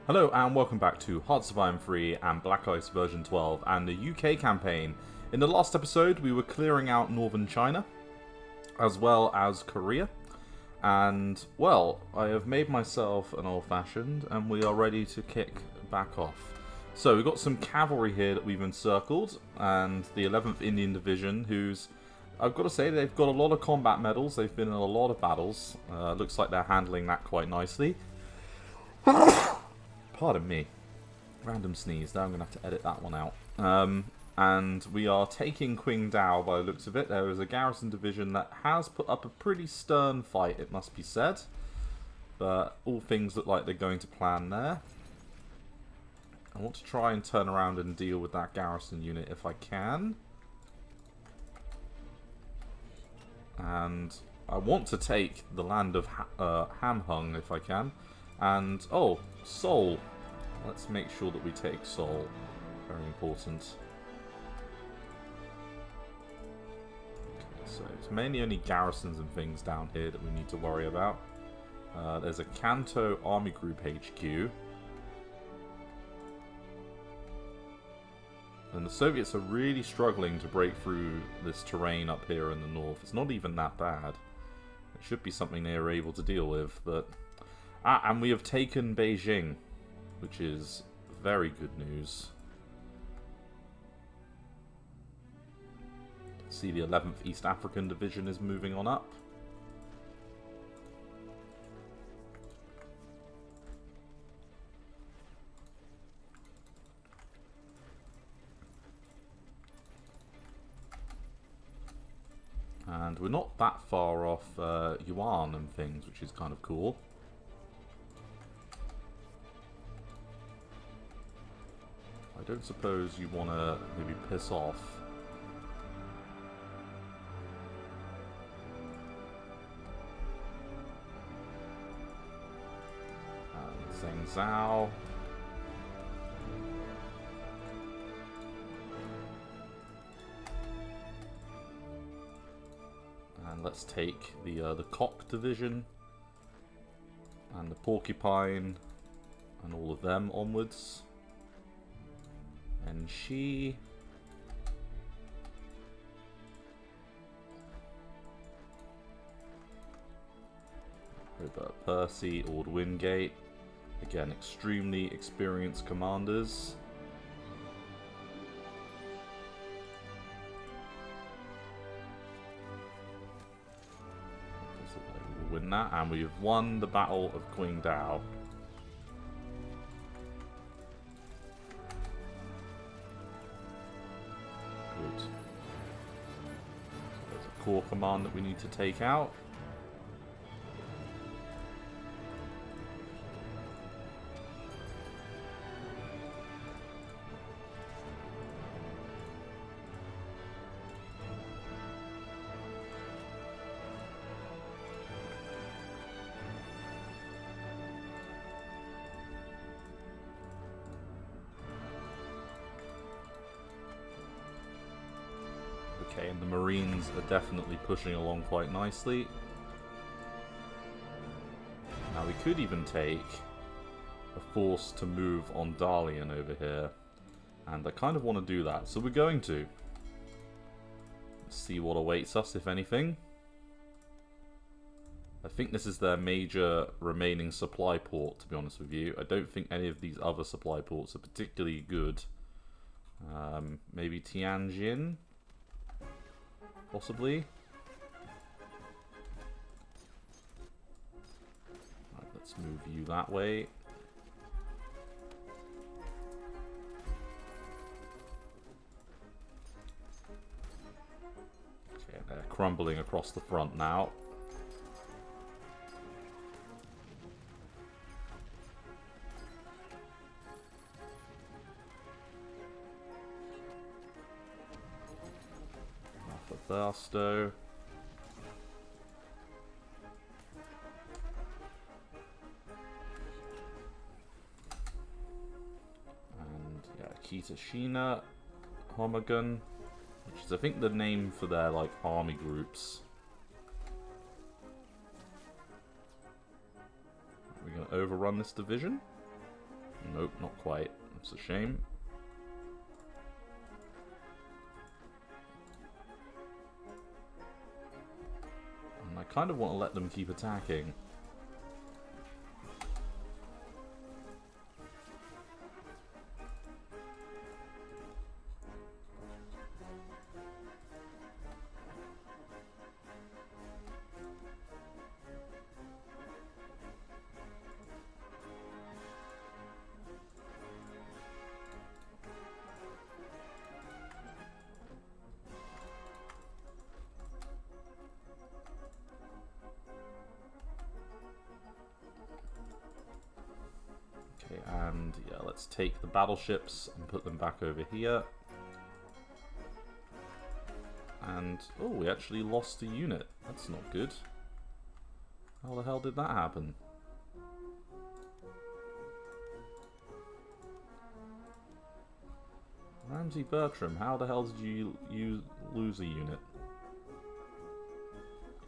Hello and welcome back to Hearts of Iron 3 and Black Ice version 12 and the UK campaign. In the last episode we were clearing out northern China as well as Korea, and well, I have made myself an old fashioned and we are ready to kick back off. So we've got some cavalry here that we've encircled, and the 11th Indian Division, who's, I've got to say, they've got a lot of combat medals. They've been in a lot of battles. Looks like they're handling that quite nicely. Pardon me. Random sneeze. Now I'm going to have to edit that one out. And we are taking Qingdao by the looks of it. There is a garrison division that has put up a pretty stern fight, it must be said. But all things look like they're going to plan there. I want to try and turn around and deal with that garrison unit if I can. And I want to take the land of Hamhung if I can. And, oh, Seoul. Let's make sure that we take Seoul. Very important. Okay, so it's mainly only garrisons and things down here that we need to worry about. There's a Kanto Army Group HQ. And the Soviets are really struggling to break through this terrain up here in the north. It's not even that bad. It should be something they are able to deal with, but... and we have taken Beijing, which is very good news. See, the 11th East African Division is moving on up. And we're not that far off Yuan and things, which is kind of cool. I don't suppose you want to maybe piss off. And Zhengzhou. And let's take the Cock Division and the Porcupine and all of them onwards. And she... Robert Percy, Ord Wingate. Again, extremely experienced commanders. We will win that, and we have won the Battle of Qingdao. Core command that we need to take out. Okay, and the Marines are definitely pushing along quite nicely. Now we could even take a force to move on Dalian over here. And I kind of want to do that, so we're going to. Let's see what awaits us, if anything. I think this is their major remaining supply port, to be honest with you. I don't think any of these other supply ports are particularly good. Maybe Tianjin? Possibly. Right, let's move you that way. Okay, they're crumbling across the front now. Tharstow. And yeah, Kitashina, Homagun, which is I think the name for their like army groups. Are we going to overrun this division? Nope, not quite. That's a shame. And I kind of want to let them keep attacking. Okay, and yeah, let's take the battleships and put them back over here. And, oh, we actually lost a unit. That's not good. How the hell did that happen? Ramsey Bertram, how the hell did you lose a unit?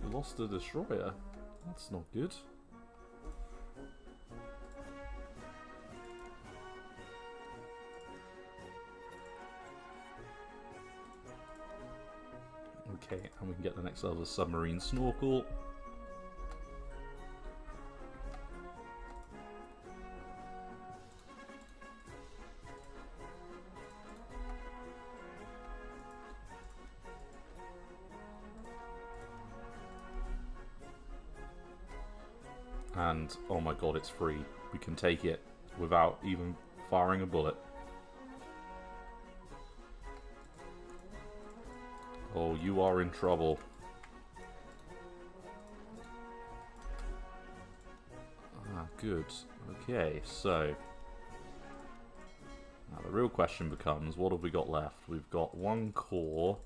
You lost a destroyer? That's not good. Okay, and we can get the next level of submarine snorkel. And, oh my god, it's free. We can take it without even firing a bullet. Oh, you are in trouble. Ah, good. Okay, so... now the real question becomes, what have we got left? We've got one corps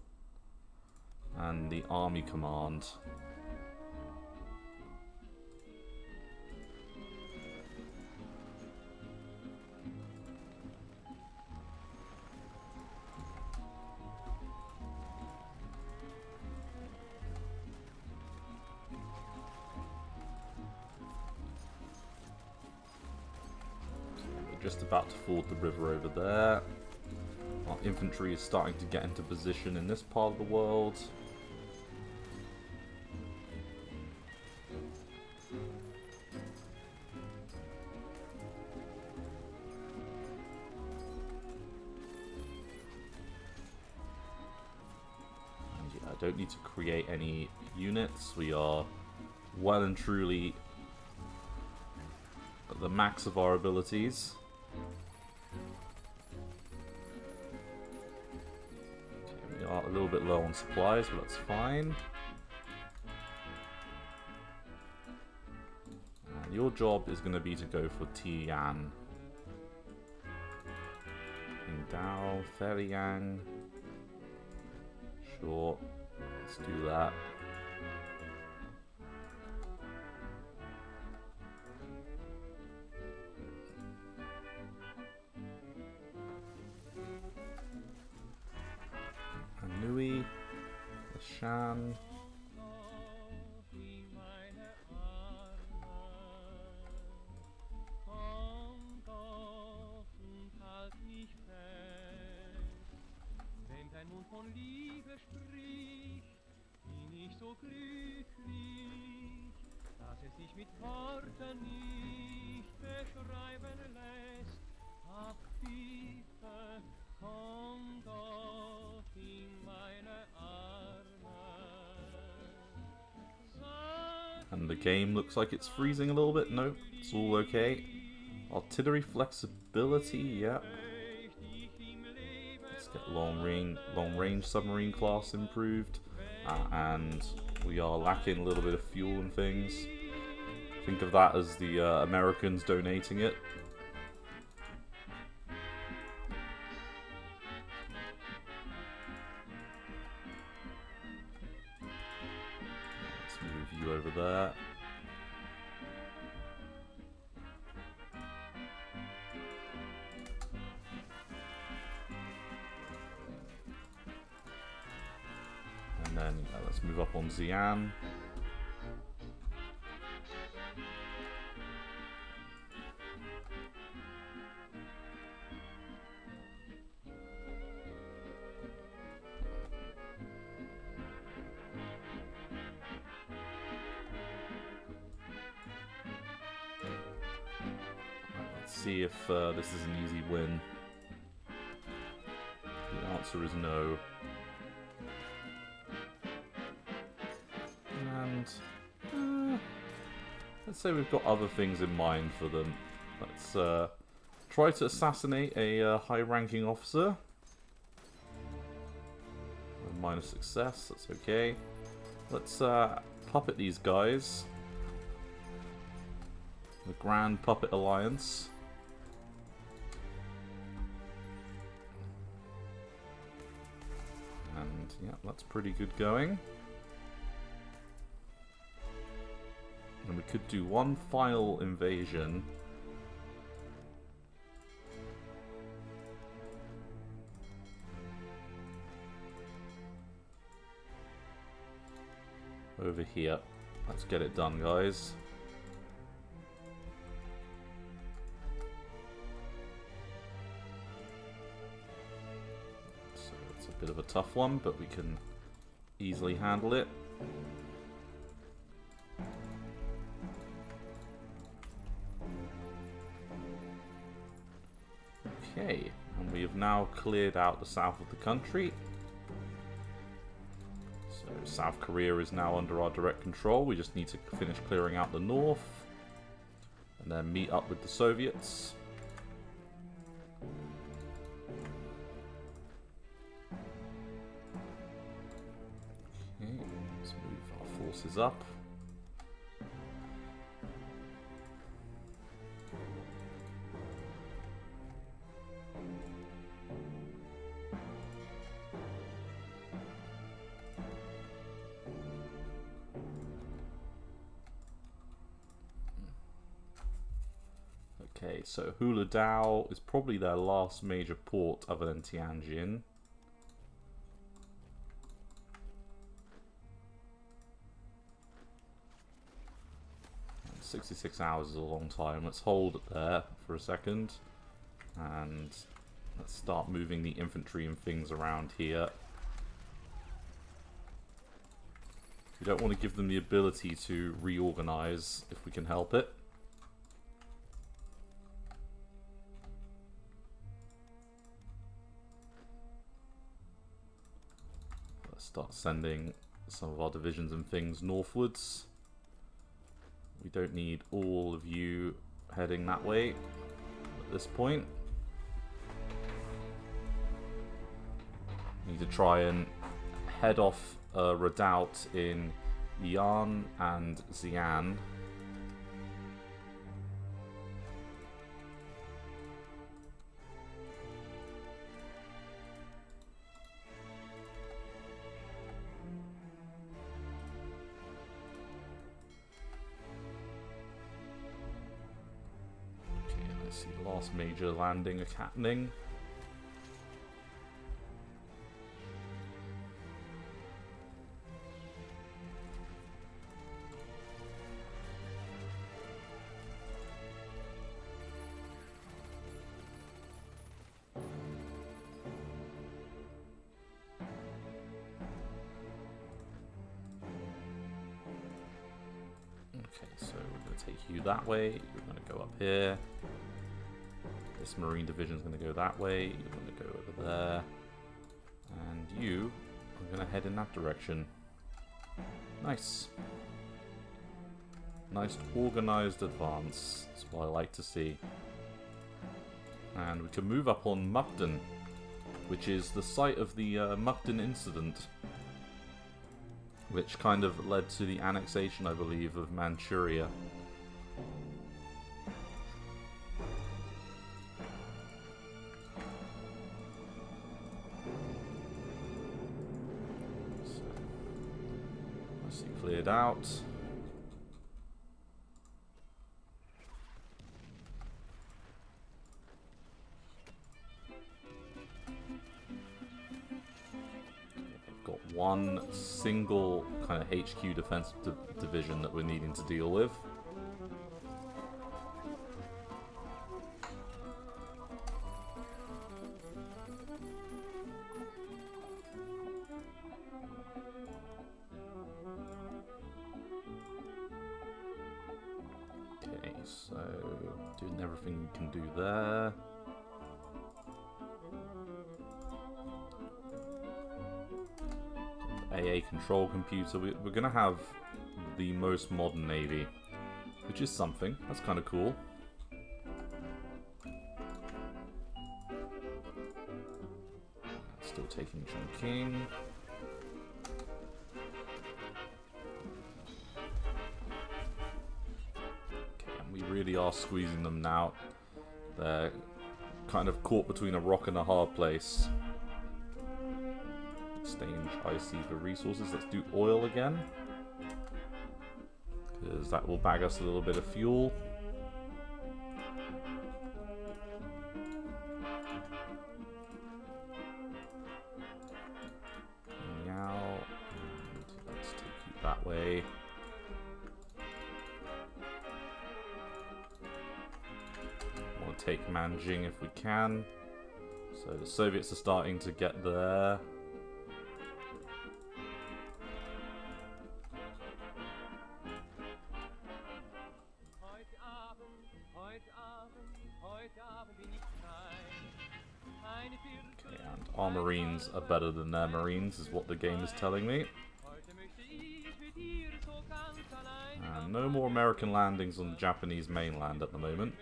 and the army command. Just about to ford the river over there. Our infantry is starting to get into position in this part of the world. And yeah, I don't need to create any units. We are well and truly at the max of our abilities. We are a little bit low on supplies, but that's fine. And your job is going to be to go for Tian. Qingdao, Feriang. Sure, let's do that. Nui, the Shan. And the game looks like it's freezing a little bit. Nope, it's all okay. Artillery flexibility, yep. Let's get long range submarine class improved. And we are lacking a little bit of fuel and things. Think of that as the Americans donating it. Let's move you over there. And then let's move up on Xi'an. see if this is an easy win. The answer is no. And let's say we've got other things in mind for them. Let's try to assassinate a high-ranking officer. A minor success, that's okay. Let's puppet these guys. The Grand Puppet Alliance. And yeah, that's pretty good going. And we could do one final invasion. Over here. Let's get it done, guys. So it's a bit of a tough one, but we can easily handle it. Okay, and we have now cleared out the south of the country. So South Korea is now under our direct control. We just need to finish clearing out the north. And then meet up with the Soviets. Okay, let's move our forces up. Okay, so Huludao is probably their last major port other than Tianjin. 66 hours is a long time. Let's hold it there for a second. And let's start moving the infantry and things around here. We don't want to give them the ability to reorganize if we can help it. Start sending some of our divisions and things northwards. We don't need all of you heading that way at this point. We need to try and head off a redoubt in Yan and Xi'an. See the last major landing happening. Okay, so we're going to take you that way. You're going to go up here. This Marine Division is going to go that way. You're going to go over there. And you are going to head in that direction. Nice. Nice organized advance. That's what I like to see. And we can move up on Mukden, which is the site of the Mukden incident, which kind of led to the annexation, I believe, of Manchuria. Cleared out. We've got one single kind of HQ defense division that we're needing to deal with. So Doing everything you can do there. AA control computer. We're going to have the most modern navy, which is something. That's kind of cool. Still taking Chongqing. Okay, and we really are squeezing them now. They're kind of caught between a rock and a hard place. Exchange IC for resources. Let's do oil again, because that will bag us a little bit of fuel. Now, and let's take you that way. I want to take Nanjing if we can. So the Soviets are starting to get there. Our Marines are better than their Marines, is what the game is telling me. And no more American landings on the Japanese mainland at the moment.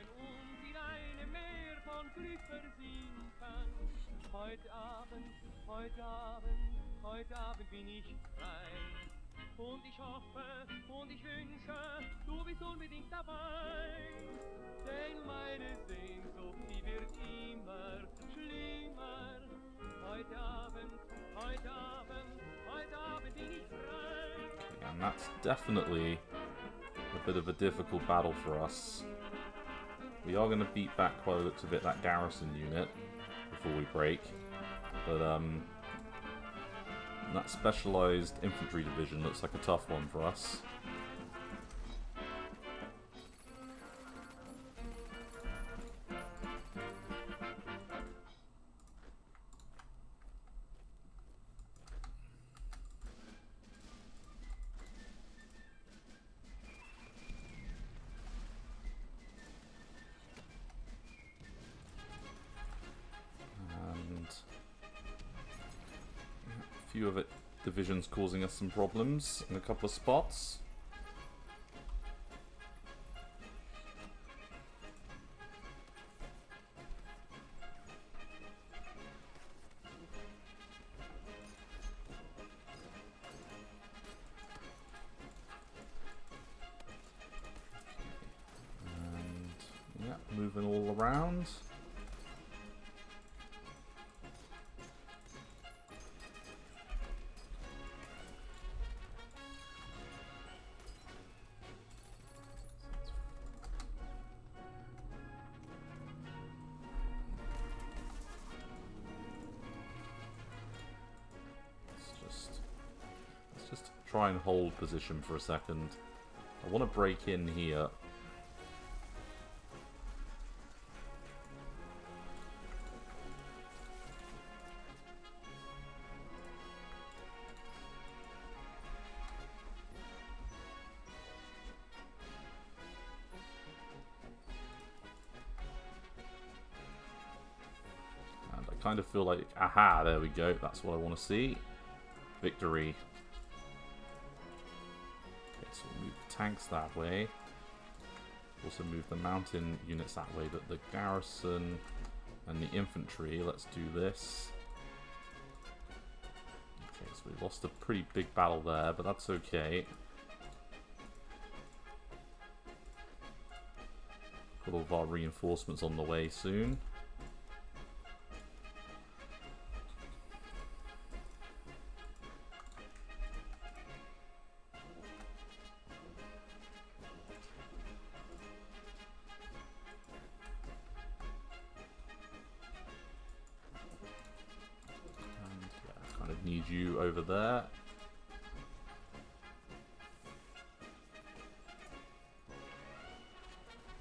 And that's definitely a bit of a difficult battle for us. We are going to beat back, by the looks of it, that garrison unit before we break. But that specialized infantry division looks like a tough one for us. Few of it divisions causing us some problems in a couple of spots. And yeah, moving all around. Try and hold position for a second. I want to break in here. And I kind of feel like, aha, there we go. That's what I want to see. Victory. So we'll move the tanks that way. Also move the mountain units that way, but the garrison and the infantry, let's do this. Okay, so we lost a pretty big battle there, but that's okay. Got all of our reinforcements on the way soon. Need you over there.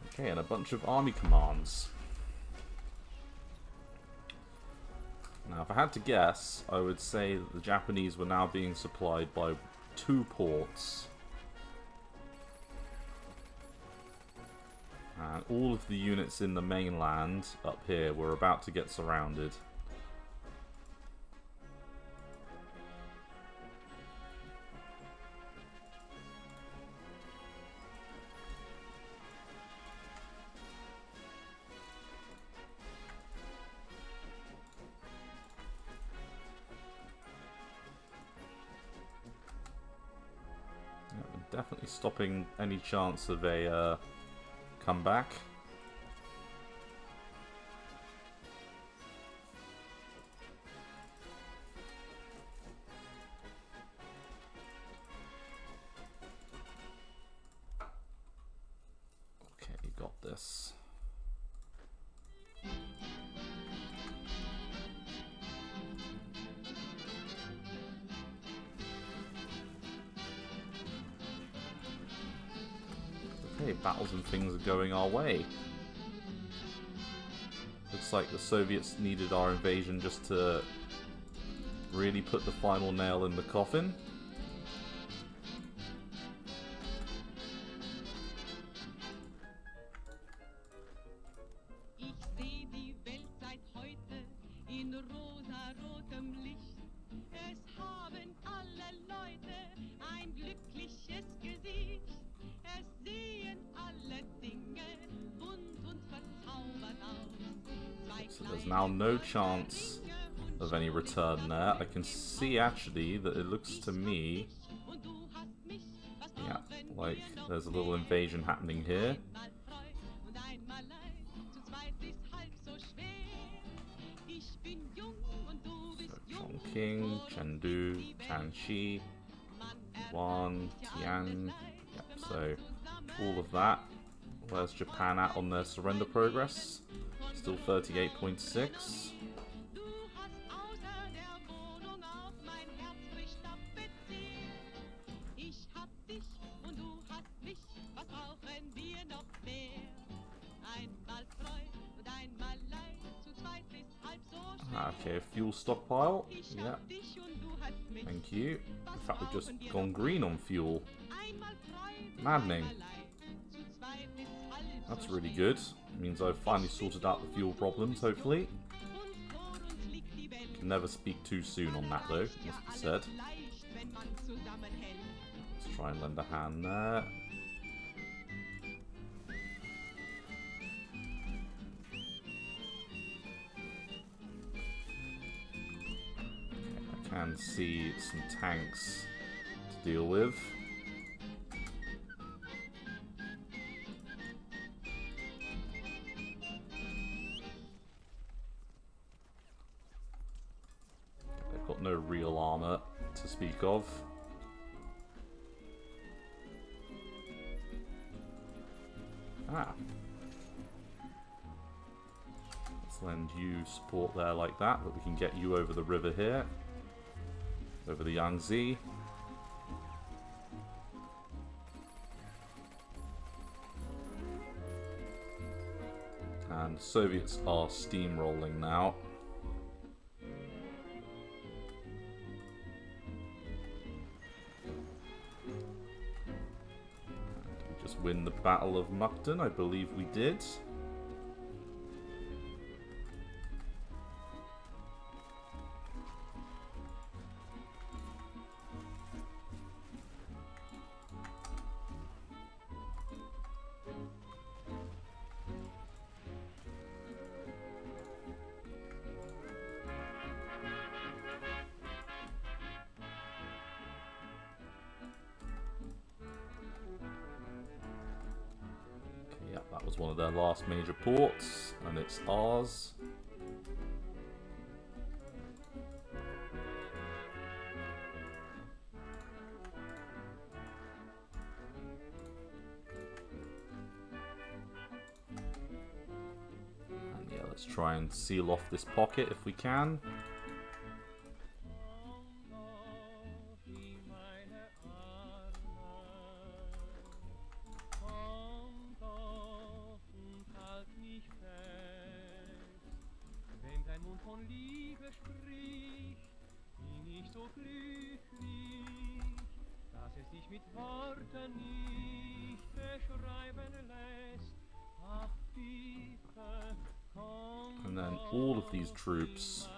Okay, and a bunch of army commands. Now, if I had to guess, I would say that the Japanese were now being supplied by 2 ports. And all of the units in the mainland up here were about to get surrounded. Definitely stopping any chance of a comeback. Okay, you got this. Okay, battles and things are going our way. Looks like the Soviets needed our invasion just to really put the final nail in the coffin. So there's now no chance of any return there. I can see actually that it looks to me, yeah, like there's a little invasion happening here. So Chongqing, Chengdu, Tianxi, Yuan, Tian, yep, so all of that. Where's Japan at on their surrender progress? Still 38.6. Okay, fuel stockpile. Yeah. Thank you. In fact, we've just gone green on fuel. Maddening. That's really good. It means I've finally sorted out the fuel problems, hopefully. Can never speak too soon on that, though, must be said. Let's try and lend a hand there. Okay, I can see some tanks to deal with. No real armor to speak of. Ah. Let's lend you support there like that, but we can get you over the river here. Over the Yangtze. And the Soviets are steamrolling now. Win the Battle of Mukden, I believe we did. That was one of their last major ports, and it's ours. And yeah, let's try and seal off this pocket if we can. And then all of these troops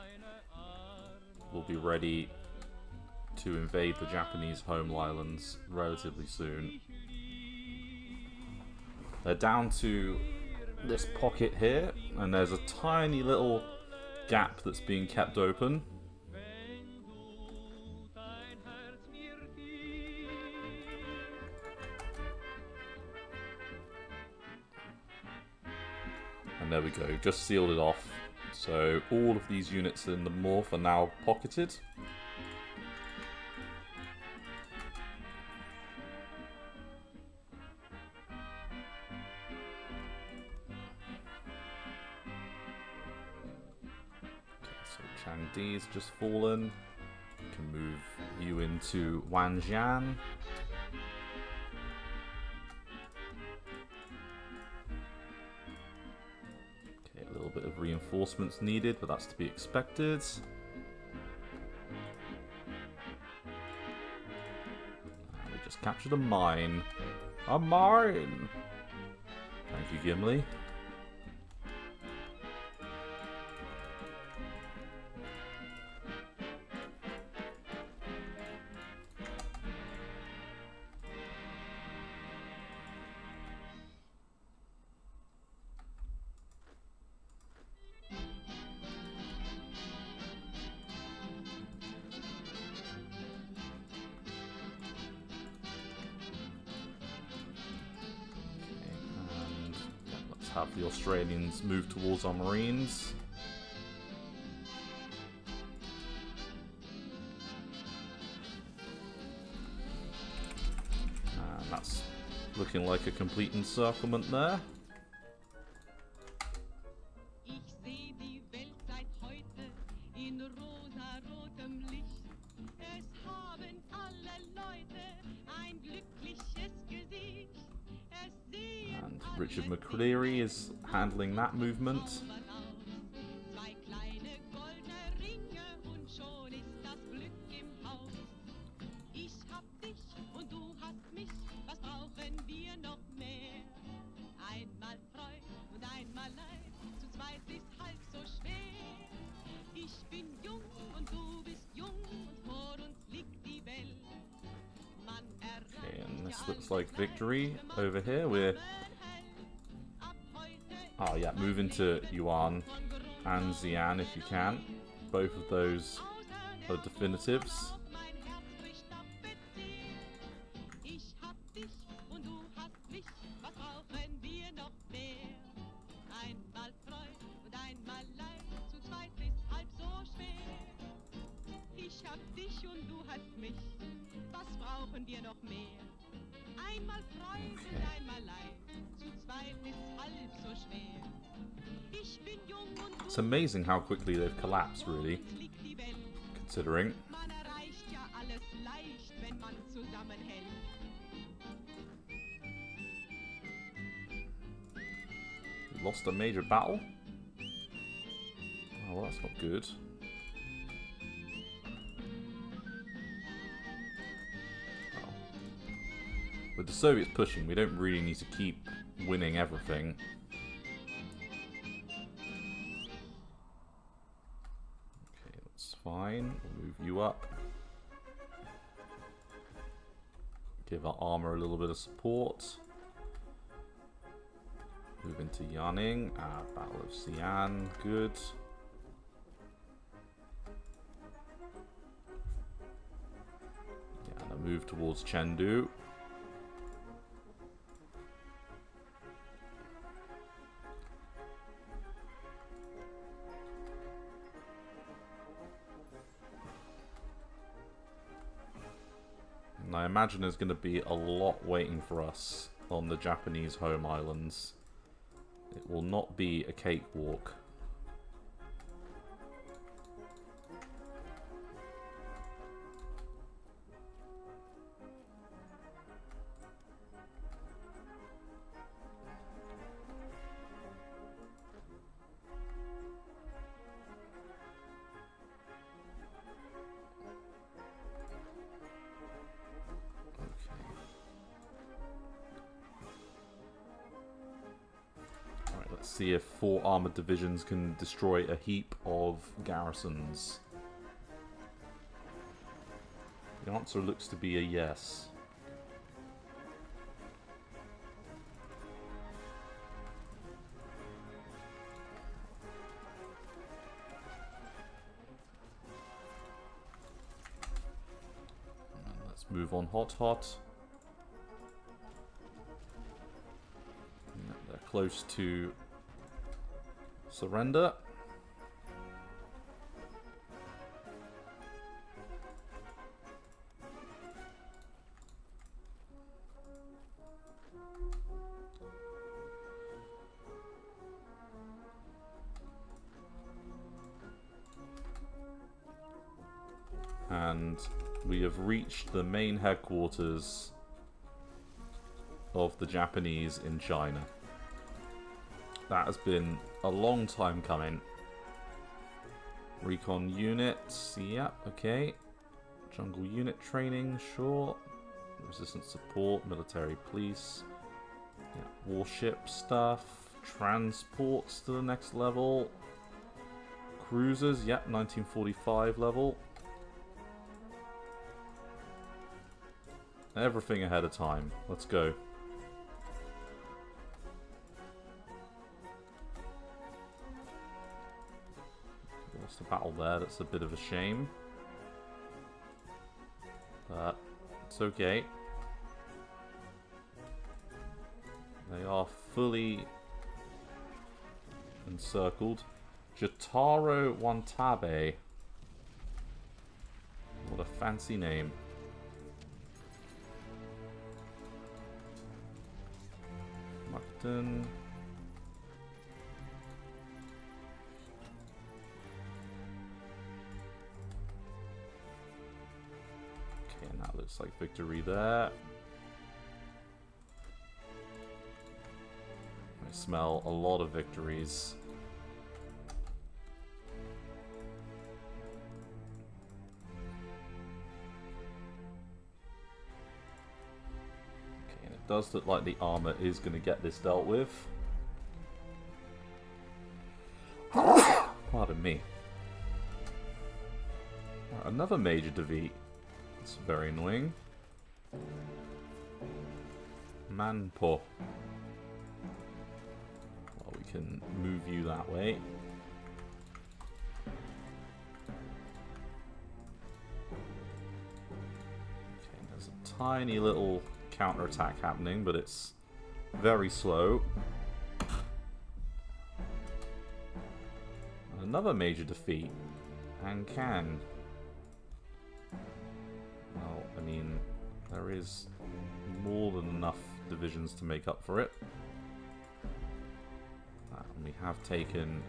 will be ready to invade the Japanese home islands relatively soon. They're down to this pocket here, and there's a tiny little gap that's being kept open. And there we go, just sealed it off. So all of these units in the morph are now pocketed. Changde's just fallen. We can move you into Wanjian. Okay, a little bit of reinforcements needed, but that's to be expected. And we just captured a mine. A mine! Thank you, Gimli. Have the Australians move towards our Marines. And that's looking like a complete encirclement there. Richard McCleary is handling that movement. Okay, and this looks like victory over here. We're oh yeah, move into Yuan and Xi'an if you can. Both of those are definitives. It's amazing how quickly they've collapsed, really, considering. We lost a major battle? Oh, well, that's not good. Oh. With the Soviets pushing, we don't really need to keep winning everything. Fine, we'll move you up. Give our armor a little bit of support. Move into Yanning. Battle of Xi'an, good. Yeah, and a move towards Chengdu. I imagine there's going to be a lot waiting for us on the Japanese home islands. It will not be a cakewalk. see if 4 armored divisions can destroy a heap of garrisons. The answer looks to be a yes. Let's move on hot. Yeah, they're close to surrender. And we have reached the main headquarters of the Japanese in China. That has been a long time coming. Recon units, yeah, okay. Jungle unit training, sure. Resistance support, military police. Yeah, warship stuff. Transports to the next level. Cruisers, yep, 1945 level. Everything ahead of time. Let's go. Lost a battle there. That's a bit of a shame. But it's okay. They are fully encircled. Jotaro Wantabe. What a fancy name. Okay, and that looks like victory there. I smell a lot of victories. It does look like the armor is going to get this dealt with. Pardon me. Right, another major defeat. That's very annoying. Manpo. Well, we can move you that way. Okay, there's a tiny little counterattack happening, but it's very slow. Another major defeat. Hankan. Well, I mean, there is more than enough divisions to make up for it. And we have taken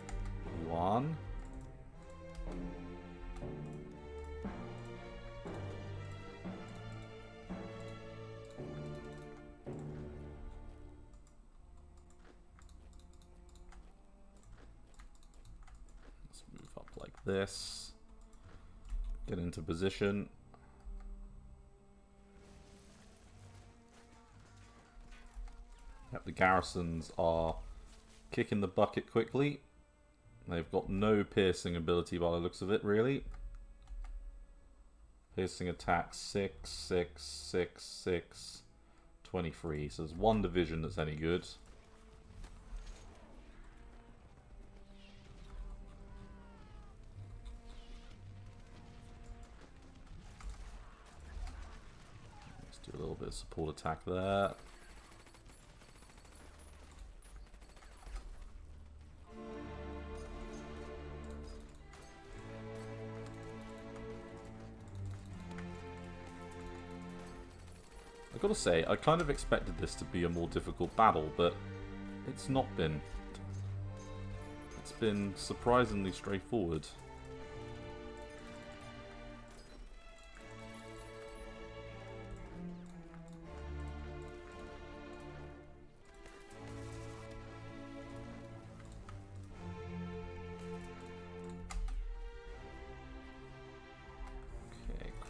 one. This. Get into position. Yep, the garrisons are kicking the bucket quickly. They've got no piercing ability by the looks of it, really. Piercing attack 6, 6, 6, 6, 23. So there's one division that's any good. Do a little bit of support attack there. I gotta say, I kind of expected this to be a more difficult battle, but it's not been. It's been surprisingly straightforward.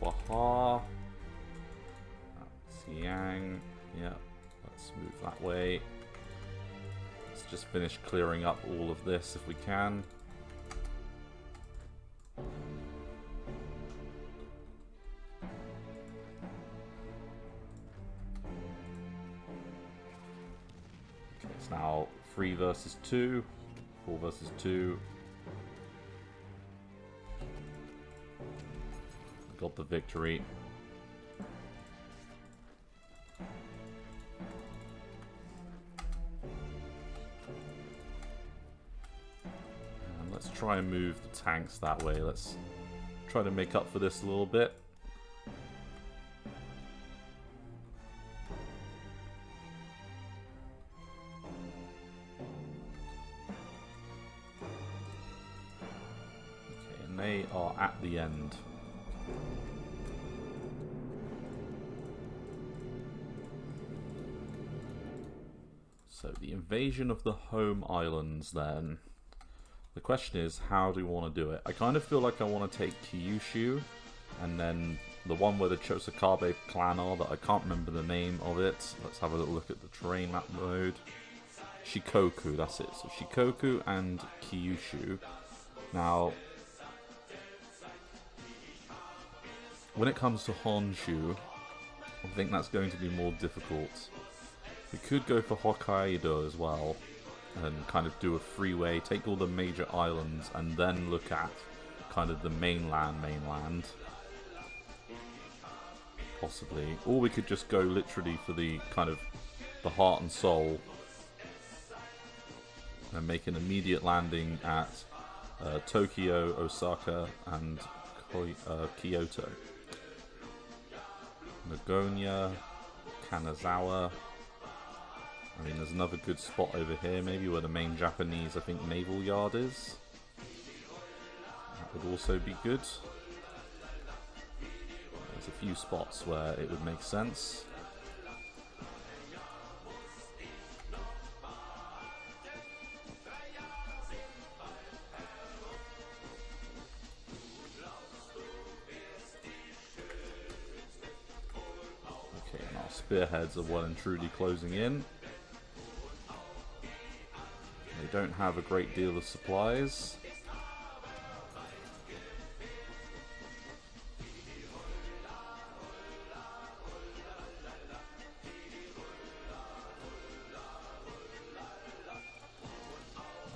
Quaha. Xiang. Yeah, let's move that way. Let's Let's just finish clearing up all of this if we can. Okay, it's now 3 versus 2, 4 versus 2. Got the victory. And let's try and move the tanks that way. Let's try to make up for this a little bit. Okay, and they are at the end. So the invasion of the home islands then. The question is, how do we want to do it? I kind of feel like I want to take Kyushu, and then the one where the Chosakabe clan are, that I can't remember the name of it. Let's have a little look at the terrain map mode. Shikoku, that's it. So Shikoku and Kyushu. Now, when it comes to Honshu, I think that's going to be more difficult. We could go for Hokkaido as well, and kind of do a freeway, take all the major islands, and then look at kind of the mainland. Possibly. Or we could just go literally for the kind of the heart and soul, and make an immediate landing at Tokyo, Osaka, and Kyoto. Nagoya, Kanazawa. I mean, there's another good spot over here, maybe where the main Japanese, I think, naval yard is. That would also be good. There's a few spots where it would make sense. Okay, and our spearheads are well and truly closing in. They don't have a great deal of supplies.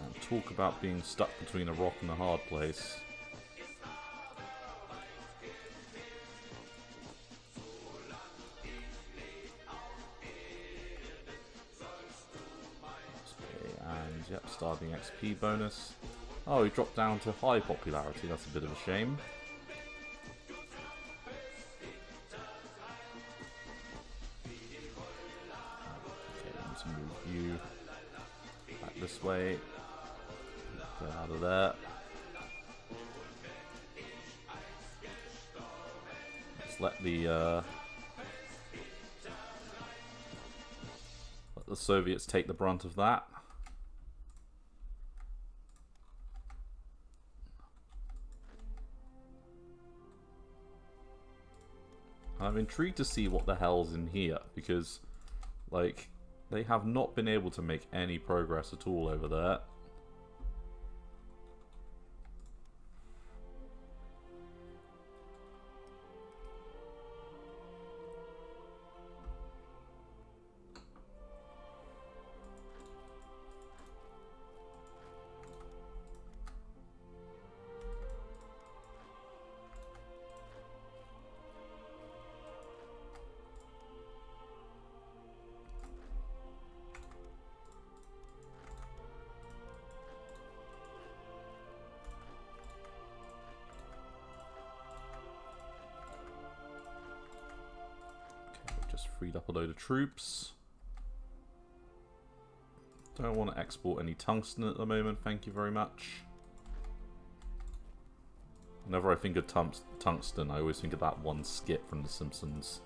And talk about being stuck between a rock and a hard place. Yep, starting XP bonus. Oh, he dropped down to high popularity. That's a bit of a shame. Okay, I need to move you back this way. Get out of there. Let's let the Soviets take the brunt of that. I'm intrigued to see what the hell's in here, because, like, they have not been able to make any progress at all over there. Freed up a load of troops. Don't want to export any tungsten at the moment, thank you very much. Whenever I think of tungsten, I always think of that one skit from The Simpsons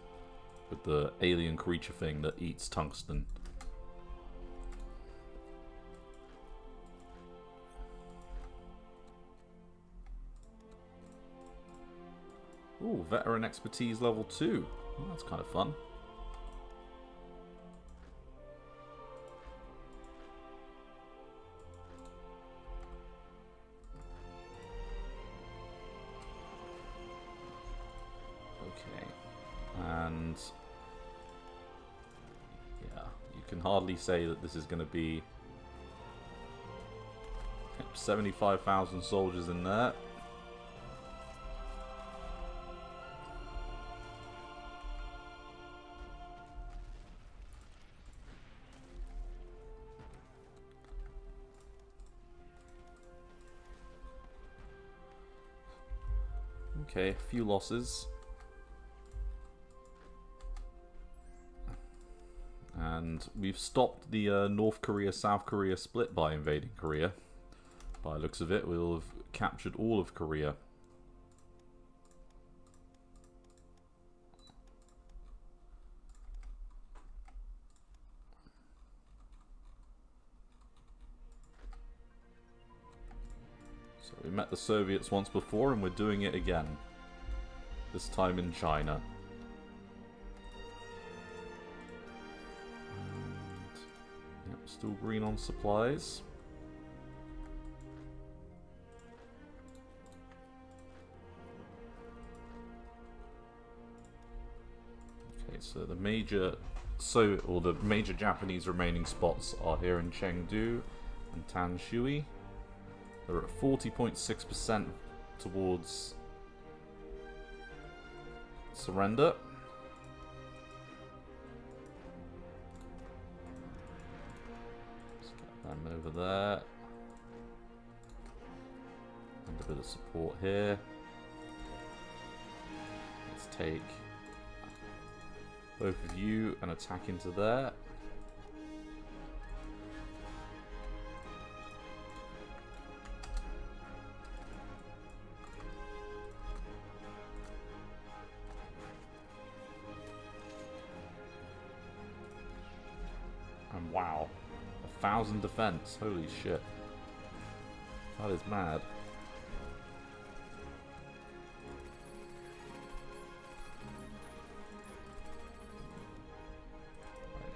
with the alien creature thing that eats tungsten. Ooh, veteran expertise level 2. Well, that's kind of fun. you can hardly say that this is going to be 75,000 soldiers in there. Okay, a few losses. And we've stopped the North Korea-South Korea split by invading Korea. By the looks of it, we'll have captured all of Korea. So we met the Soviets once before and we're doing it again. This time in China. And, yep, still green on supplies. So the major the major Japanese remaining spots are here in Chengdu and Tanshui. They're at 40.6% towards surrender. Let's get them over there. And a bit of support here. Let's take both of you and attack into there. And wow, 1,000 defense. Holy shit. That is mad.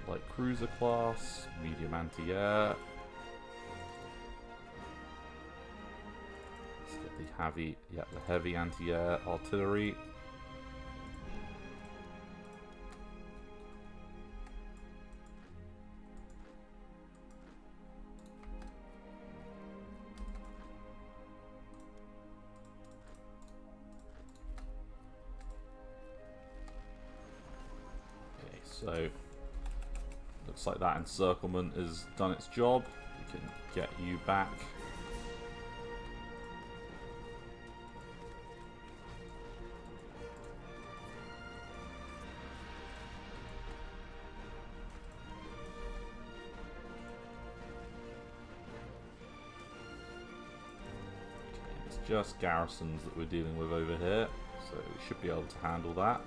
Light cruiser class, medium anti-air. Let's get the heavy anti-air artillery. Okay, so looks like that encirclement has done its job. We can get you back. Okay, it's just garrisons that we're dealing with over here, so we should be able to handle that.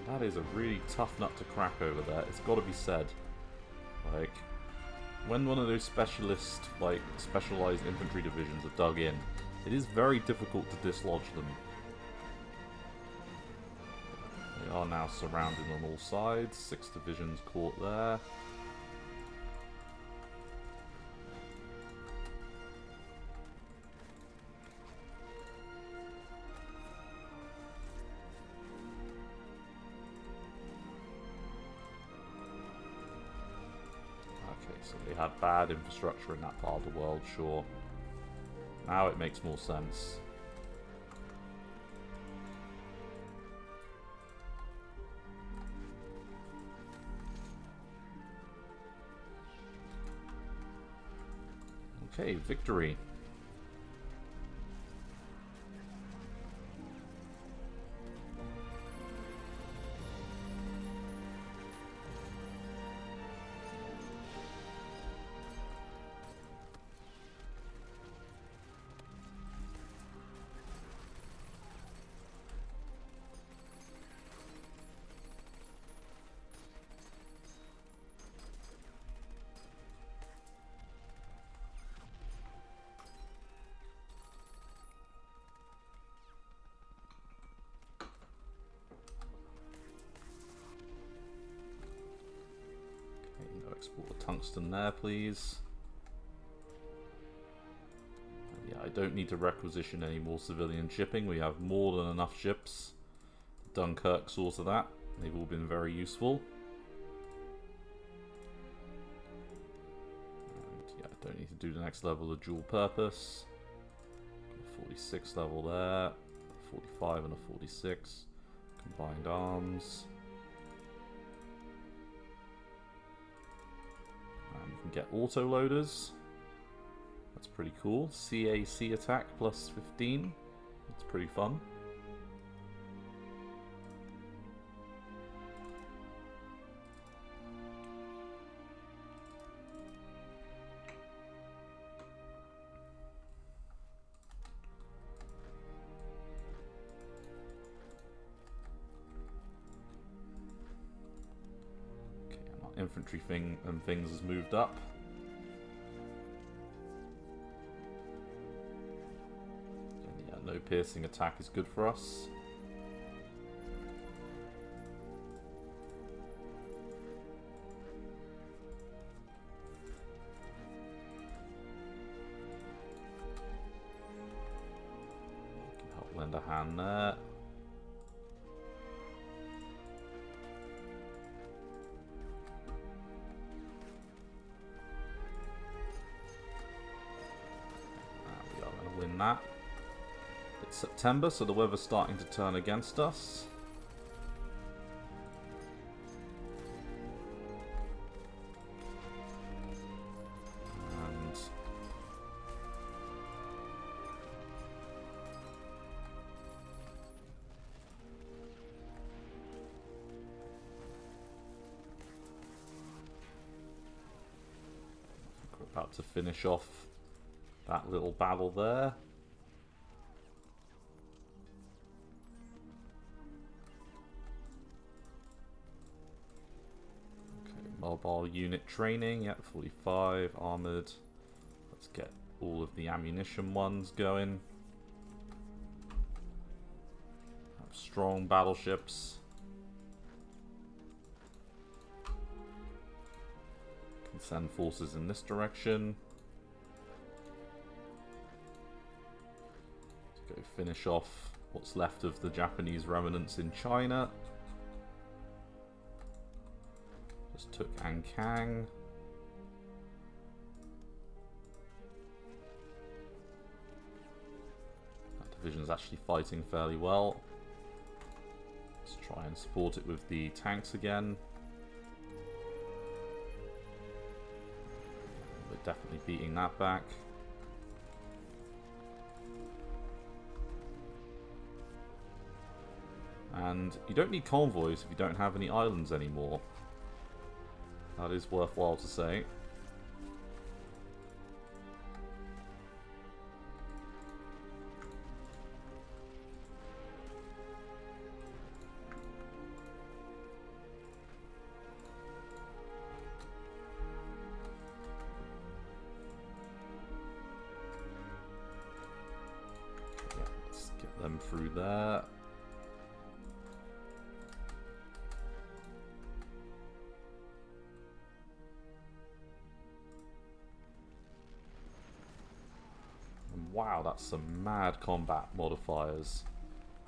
That is a really tough nut to crack over there. It's got to be said. Like, when one of those specialized infantry divisions are dug in, it is very difficult to dislodge them. They are now surrounded on all sides. 6 divisions caught there. So they had bad infrastructure in that part of the world, sure. Now it makes more sense. Okay, victory. Go export the tungsten there, please. And yeah, I don't need to requisition any more civilian shipping. We have more than enough ships. Dunkirk saw to that. They've all been very useful. And yeah, I don't need to do the next level of dual purpose. 46 level there. 45 and a 46. Combined arms. And you can get auto-loaders. That's pretty cool. CAC attack plus 15. That's pretty fun. Infantry thing and things has moved up. And yeah, no piercing attack is good for us. Can help lend a hand there. That. It's September, so the weather's starting to turn against us. And I think we're about to finish off that little battle there. Mobile unit training, yep, 45, armoured. Let's get all of the ammunition ones going. Have strong battleships. Can send forces in this direction. To go finish off what's left of the Japanese remnants in China. Took Ankang. That division's actually fighting fairly well. Let's try and support it with the tanks again. We're definitely beating that back. And you don't need convoys if you don't have any islands anymore. That is worthwhile to say. Yeah, let's get them through there. Wow, that's some mad combat modifiers.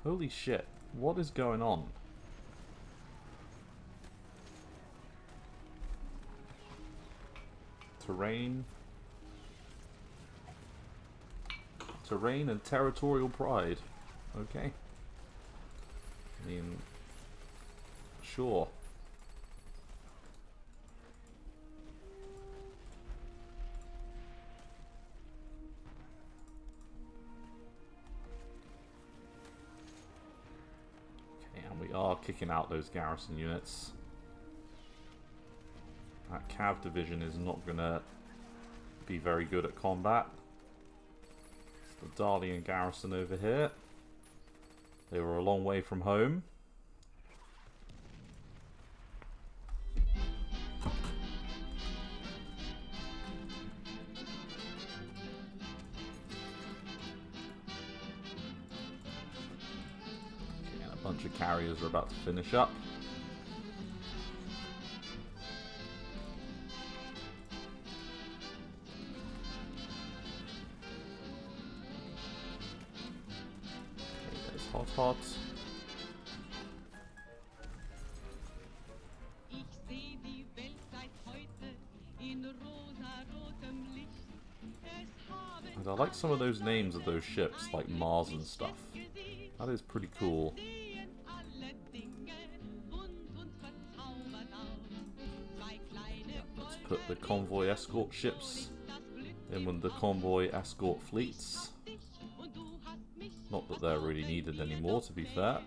Holy shit, what is going on? Terrain. Terrain and territorial pride. Okay. I mean, sure. Are kicking out those garrison units. That Cav division is not gonna be very good at combat. It's the Darlian garrison over here. They were a long way from home. Bunch of carriers are about to finish up. hot. And I like some of those names of those ships, like Mars and stuff. That is pretty cool. Let's put the convoy escort ships in with the convoy escort fleets. Not that they're really needed anymore, to be fair.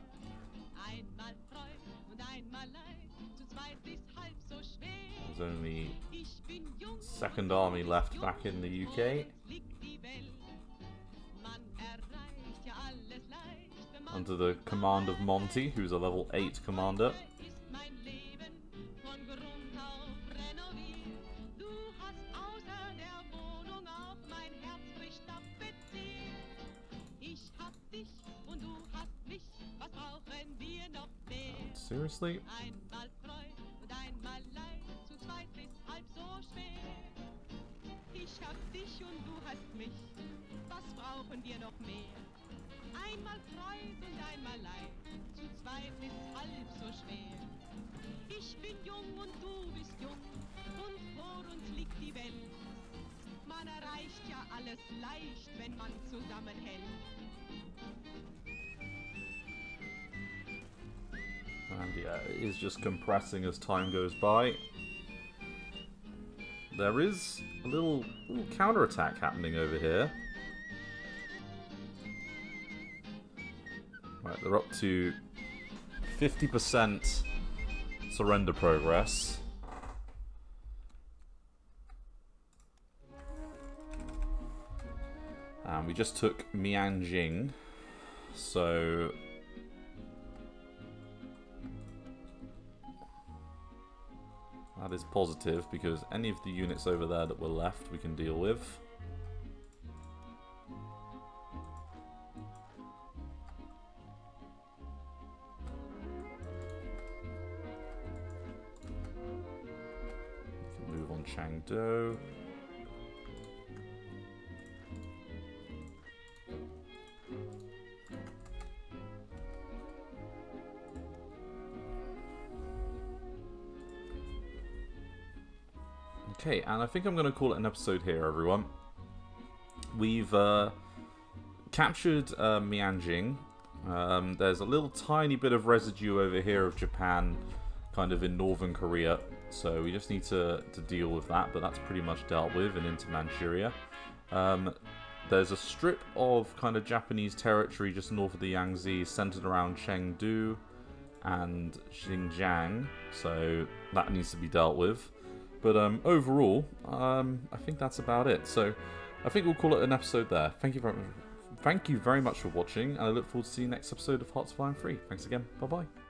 There's only Second Army left back in the UK. Under the command of Monty, who's a level 8 commander. Seriously? Einmal Freud und einmal Leid, zu zweit ist halb so schwer. Ich bin jung und du bist jung, und vor uns liegt die Welt. Man erreicht ja alles leicht, wenn man zusammenhält. And yeah, it is just compressing as time goes by. There is a little counterattack happening over here. Right, they're up to 50% surrender progress. And we just took Mianjing, so that is positive because any of the units over there that were left we can deal with. Chengdu. Okay, and I think I'm going to call it an episode here, everyone. We've captured Mianjing. There's a little tiny bit of residue over here of Japan, kind of in northern Korea. So we just need to deal with that, but that's pretty much dealt with and into Manchuria. There's a strip of kind of Japanese territory just north of the Yangtze centered around Chengdu and Xinjiang, so that needs to be dealt with. But overall, I think that's about it. So I think we'll call it an episode there. Thank you very much for watching, and I look forward to seeing you next episode of Hearts of Iron 3. Thanks again. Bye-bye.